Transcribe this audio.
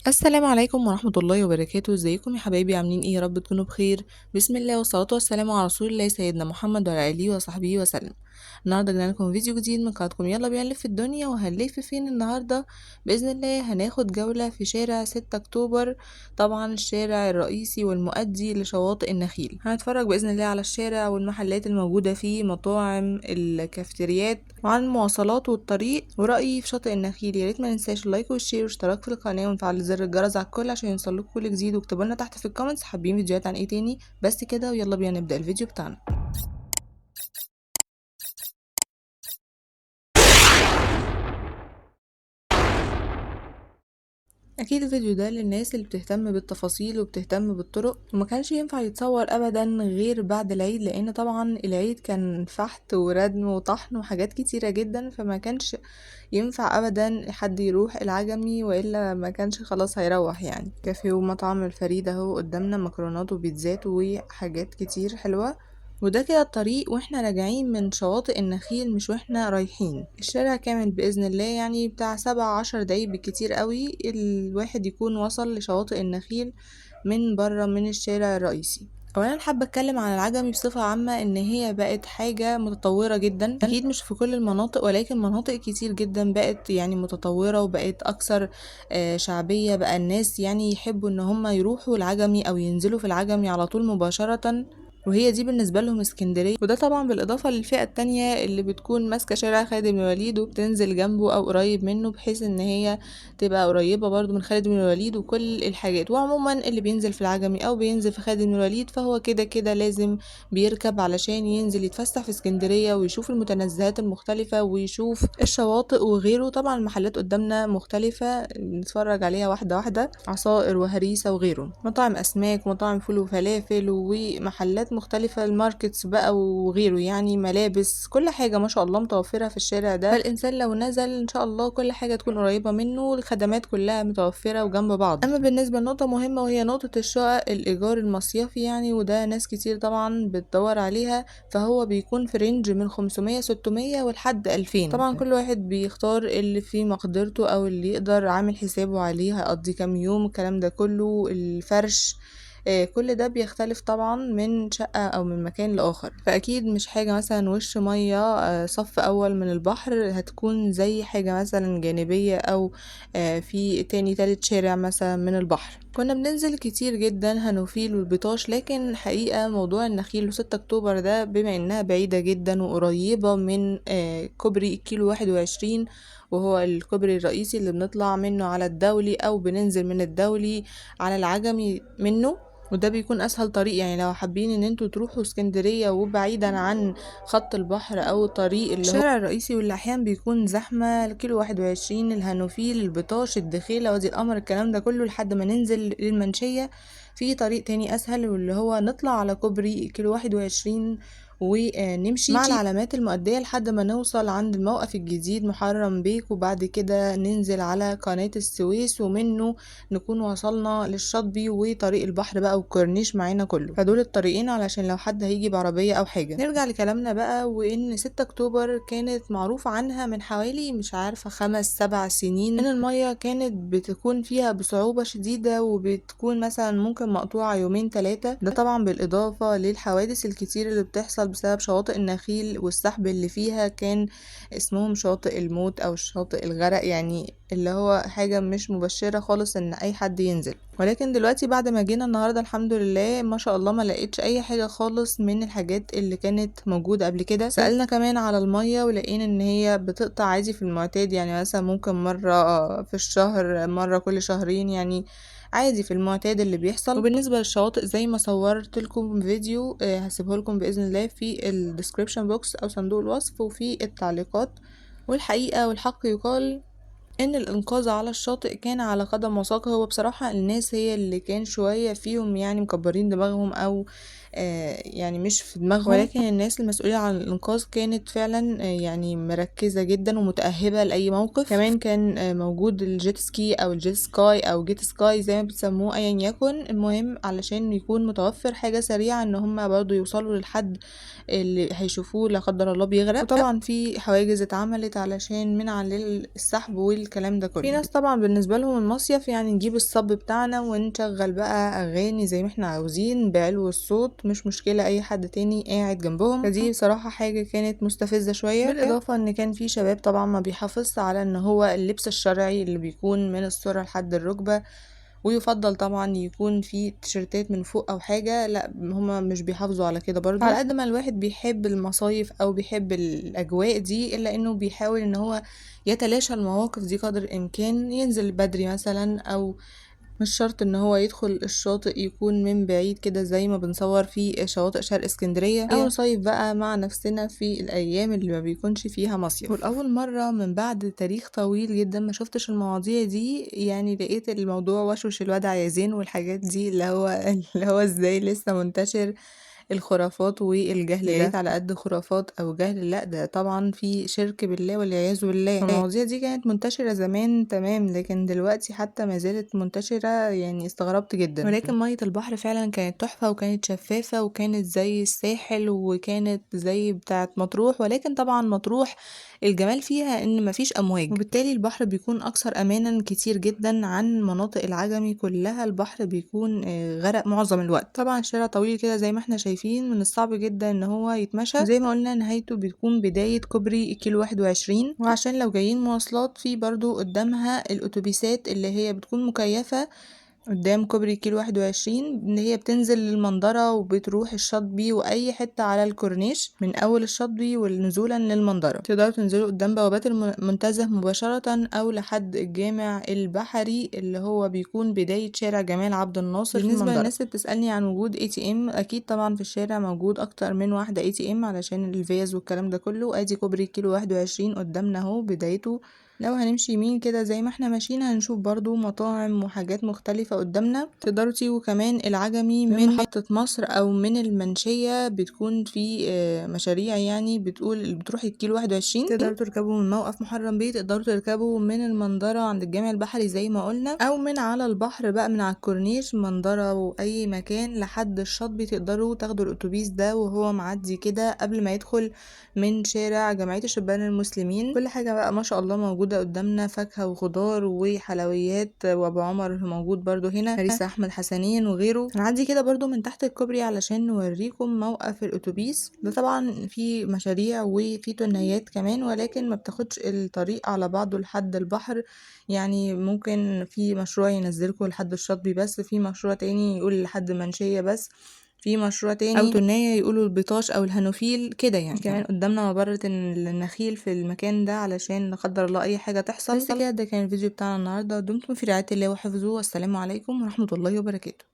السلام عليكم ورحمة الله وبركاته. ازيكم يا حبايبي؟ عاملين ايه؟ يا رب تكونوا بخير. بسم الله والصلاة والسلام على رسول الله سيدنا محمد وعلى آله وصحبه وسلم. النهارده جايين لكم فيديو جديد من قناتكم يلا بينا نلف الدنيا. وهنلف فين النهارده؟ بإذن الله هناخد جولة في شارع 6 أكتوبر، طبعا الشارع الرئيسي والمؤدي لشواطئ النخيل. هنتفرج بإذن الله على الشارع والمحلات الموجودة فيه، مطاعم، الكافتريات، وعن المواصلات والطريق ورأيي في شاطئ النخيل. يا ريت ما ننساش اللايك والشير والاشتراك في القناة ونفعل زر الجرس على الكل عشان يوصلكوا كل جديد، واكتبوا لنا تحت في الكومنتس حابين فيديوهات عن ايه تاني. بس كده ويلا بينا نبدأ الفيديو بتاعنا. اكيد الفيديو ده للناس اللي بتهتم بالتفاصيل وبتهتم بالطرق، وما كانش ينفع يتصور ابدا غير بعد العيد، لان طبعا العيد كان فحت وردم وطحن وحاجات كتيرة جدا، فما كانش ينفع ابدا حد يروح العجمي والا ما كانش خلاص هيروح. يعني كافيه ومطعم الفريد اهو قدامنا، مكرونات وبيتزات وحاجات كتير حلوة. وده كده الطريق واحنا راجعين من شواطئ النخيل، مش واحنا رايحين. الشارع كامل بإذن الله، يعني بتاع 7 10 دقايق بالكتير قوي الواحد يكون وصل لشواطئ النخيل من برا من الشارع الرئيسي. اولا حابه اتكلم عن العجمي بصفه عامه، ان هي بقت حاجه متطوره جدا، اكيد مش في كل المناطق ولكن مناطق كتير جدا بقت يعني متطوره وبقت اكثر شعبيه. بقى الناس يعني يحبوا ان هم يروحوا العجمي او ينزلوا في العجمي على طول مباشره، وهي دي بالنسبة لهم اسكندرية. وده طبعا بالإضافة للفئة التانية اللي بتكون ماسكة شارع خالد بن الوليد وبتنزل جنبه أو قريب منه، بحيث إن هي تبقى قريبة برضو من خالد بن الوليد وكل الحاجات. وعموما اللي بينزل في العجمي أو بينزل في خالد بن الوليد فهو كده كده لازم بيركب علشان ينزل يتفسح في اسكندرية ويشوف المتنزهات المختلفة ويشوف الشواطئ وغيره. طبعا المحلات قدامنا مختلفة نتفرج عليها واحدة واحدة، عصائر وهريسة وغيره، مطاعم أسماك ومطاعم فول وفلافل ومحلات مختلفة، الماركتس بقى وغيره، يعني ملابس، كل حاجة ما شاء الله متوفرة في الشارع ده. فالإنسان لو نزل إن شاء الله كل حاجة تكون قريبة منه، والخدمات كلها متوفرة وجنب بعض. أما بالنسبة لنقطة مهمة وهي نقطة الشقق، الإيجار المصيفي يعني، وده ناس كتير طبعا بتدور عليها، فهو بيكون في رينج من 500 600 ولحد 2000. طبعا كل واحد بيختار اللي في مقدرته أو اللي يقدر عامل حسابه عليه هيقضي كام يوم، الكلام ده كله، الفرش، كل ده بيختلف طبعا من شقة او من مكان لاخر. فاكيد مش حاجة مثلا وش مية صف اول من البحر، هتكون زي حاجة مثلا جانبية او في تاني تالت شارع مثلا من البحر. كنا بننزل كتير جدا هنوفيل والبطاش، لكن حقيقة موضوع النخيل و6 اكتوبر ده بما انها بعيدة جدا وقريبة من كوبري كيلو 21، وهو الكوبري الرئيسي اللي بنطلع منه على الدولي او بننزل من الدولي على العجمي منه، وده بيكون اسهل طريق. يعني لو حابين ان انتوا تروحوا اسكندرية وبعيدا عن خط البحر او الطريق اللي هو الشارع الرئيسي واللي احيانا بيكون زحمة، الكيلو 21، الهانوفيل، البطاش، الدخيلة، وادي القمر، الكلام ده كله لحد ما ننزل للمنشية، في طريق تاني اسهل واللي هو نطلع على كوبري كيلو 21 ونمشي مع العلامات المؤدية لحد ما نوصل عند الموقف الجديد محرم بيك، وبعد كده ننزل على قناة السويس ومنه نكون وصلنا للشاطبي وطريق البحر بقى والكورنيش معانا كله. فدول الطريقين علشان لو حد هيجي بعربية او حاجة. نرجع لكلامنا بقى، وان 6 اكتوبر كانت معروف عنها من حوالي مش عارفة 5 7 سنين ان المية كانت بتكون فيها بصعوبة شديدة، وبتكون مثلا ممكن مقطوعة يومين 3. ده طبعا بالاضافة للحوادث الكتير اللي بتحصل بسبب شواطئ النخيل والسحب اللي فيها، كان اسمهم شاطئ الموت او شاطئ الغرق، يعني اللي هو حاجة مش مبشرة خالص ان اي حد ينزل. ولكن دلوقتي بعد ما جينا النهاردة الحمد لله ما شاء الله ما لقيتش اي حاجة خالص من الحاجات اللي كانت موجودة قبل كده. سألنا كمان على المية ولقينا ان هي بتقطع عادي في المعتاد، يعني مثلا ممكن مرة في الشهر، مرة كل شهرين، يعني عادي في المعتاد اللي بيحصل. وبالنسبة للشواطئ زي ما صورت لكم فيديو هسيبه لكم بإذن الله في الديسكريبشن بوكس أو صندوق الوصف وفي التعليقات. والحقيقة والحق يقال ان الانقاذ على الشاطئ كان على قدم وساق. هو بصراحة الناس هي اللي كان شوية فيهم يعني مكبرين دماغهم او يعني مش في دماغهم، ولكن الناس المسؤولة عن الإنقاذ كانت فعلا يعني مركزة جدا ومتأهبة لأي موقف. كمان كان موجود الجيت سكي أو الجيت سكاي أو جيت سكاي زي ما بتسموه أيا يكن، المهم علشان يكون متوفر حاجة سريعة إن هما برضو يوصلوا للحد اللي هيشوفوه لا قدر الله بيغرق. وطبعا في حواجز اتعملت علشان منع للسحب والكلام ده كله. في ناس طبعا بالنسبة لهم المصيف يعني نجيب الصب بتاعنا ونشغل بقى أغاني زي ما احنا عاوزين بعلو الصوت، مش مشكلة أي حد تاني قاعد جنبهم. فدي بصراحة حاجة كانت مستفزة شوية. بالإضافة إن كان في شباب طبعا ما بيحافظش على إن هو اللبس الشرعي اللي بيكون من السرة لحد الركبة، ويفضل طبعا يكون في تيشرتات من فوق او حاجه، لا هما مش بيحافظوا على كده برضو. على قد ما الواحد بيحب المصايف او بيحب الاجواء دي، الا انه بيحاول ان هو يتلاشى المواقف دي قدر الامكان، ينزل بدري مثلا، او مش شرط ان هو يدخل الشاطئ يكون من بعيد كده زي ما بنصور في شواطئ شرق اسكندرية، او نصيف بقى مع نفسنا في الايام اللي ما بيكونش فيها مصيف. والاول مرة من بعد تاريخ طويل جدا ما شفتش المواضيع دي، يعني لقيت الموضوع وشوش الودع يا زين والحاجات دي اللي هو ازاي لسه منتشر الخرافات والجهل ده. يا ريت على قد خرافات او جهل، لا ده طبعا في شرك بالله والعياذ بالله. المواضيع دي كانت منتشرة زمان تمام، لكن دلوقتي حتى ما زالت منتشرة، يعني استغربت جدا. ولكن مية البحر فعلا كانت تحفة وكانت شفافة وكانت زي الساحل وكانت زي بتاعة مطروح، ولكن طبعا مطروح الجمال فيها ان مفيش امواج، وبالتالي البحر بيكون اكثر امانا كتير جدا عن مناطق العجمي كلها. البحر بيكون غرق معظم الوقت. طبعا الشارع طويل كده زي ما احنا شايفين، من الصعب جدا ان هو يتمشى. زي ما قلنا نهايته بتكون بداية كوبري كيلو 21، وعشان لو جايين مواصلات في برضو قدامها الاتوبيسات اللي هي بتكون مكيفة قدام كوبري كيلو 21، ان هي بتنزل للمنظرة وبتروح الشاطبي واي حتة على الكورنيش من اول الشاطبي ونزولا للمنظرة. تقدروا تنزلوا قدام بوابات المنتزه مباشرة او لحد الجامع البحري اللي هو بيكون بداية شارع جمال عبد الناصر. بالنسبة للناس اللي بتسألني عن وجود ATM، اكيد طبعا في الشارع موجود اكتر من واحدة ATM علشان الفيز والكلام ده كله. ادي كوبري كيلو 21 قدامنا اهو بدايته. لو هنمشي يمين كده زي ما احنا ماشيين هنشوف برضو مطاعم وحاجات مختلفة قدامنا. تقدروا تيجوا كمان العجمي من محطة مصر او من المنشية، بتكون في مشاريع يعني بتروح الكيلو 21. تقدروا تركبوا من موقف محرم بيه، تقدروا تركبوا من المنظرة عند الجامع البحري زي ما قلنا، او من على البحر بقى من على الكورنيش منظرة واي مكان لحد الشاطبي. تقدروا تاخدوا الاتوبيس ده وهو معدي كده قبل ما يدخل من شارع جمعية الشبان المسلمين. كل حاجة بقى ما شاء الله موجودة قدامنا، فاكهة وخضار وحلويات، وابو عمر موجود برضو هنا، هريسة احمد حسنين وغيره. هنعدي كده برضو من تحت الكوبري علشان نوريكم موقف الاتوبيس ده. طبعا في مشاريع وفي تنيات كمان، ولكن ما بتاخدش الطريق على بعضه لحد البحر. يعني ممكن في مشروع ينزلكم لحد الشاطبي بس، في مشروع تاني يقول لحد منشية بس، في مشروع تاني او تنية يقولوا البطاش او الهنوفيل كده. يعني كمان قدامنا مبرة النخيل في المكان ده علشان لا قدر الله اي حاجة تحصل. بس كده ده كان الفيديو بتاعنا النهاردة. دمتم في رعاية الله وحفظه، والسلام عليكم ورحمة الله وبركاته.